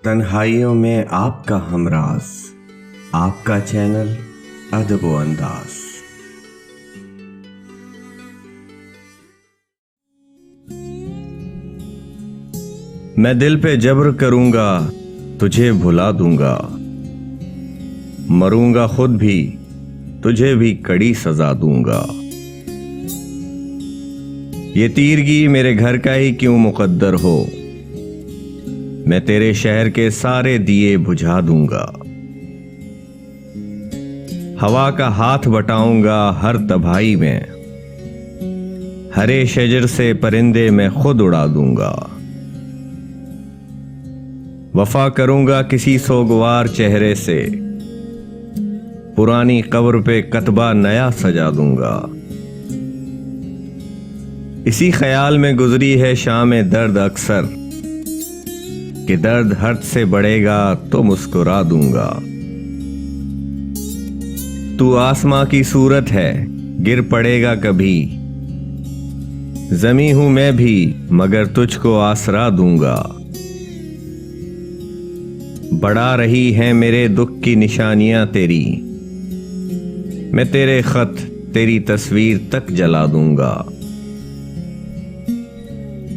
तन्हाइयों में आपका हमराज, आपका चैनल अदब व अंदाज। मैं दिल पे जबर करूंगा, तुझे भुला दूंगा, मरूंगा खुद भी, तुझे भी कड़ी सजा दूंगा। ये तीरगी मेरे घर का ही क्यों मुकद्दर हो, मैं तेरे शहर के सारे दिए बुझा दूंगा। हवा का हाथ बटाऊंगा हर तबाही में, हरे शजर से परिंदे मैं खुद उड़ा दूंगा। वफा करूंगा किसी सोगवार चेहरे से, पुरानी कब्र पे कतबा नया सजा दूंगा। इसी ख्याल में गुजरी है शाम दर्द अक्सर, कि दर्द हर्ट से बढ़ेगा तो मुस्कुरा दूंगा। तू आसमां की सूरत है, गिर पड़ेगा कभी, जमी हूं मैं भी मगर तुझको आसरा दूंगा। बढ़ा रही हैं मेरे दुख की निशानियां तेरी, मैं तेरे खत तेरी तस्वीर तक जला दूंगा।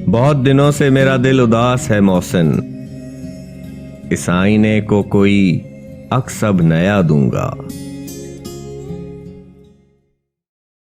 बहुत दिनों से मेरा दिल उदास है मौसिन, इस आईने को कोई अक्स अब नया दूंगा।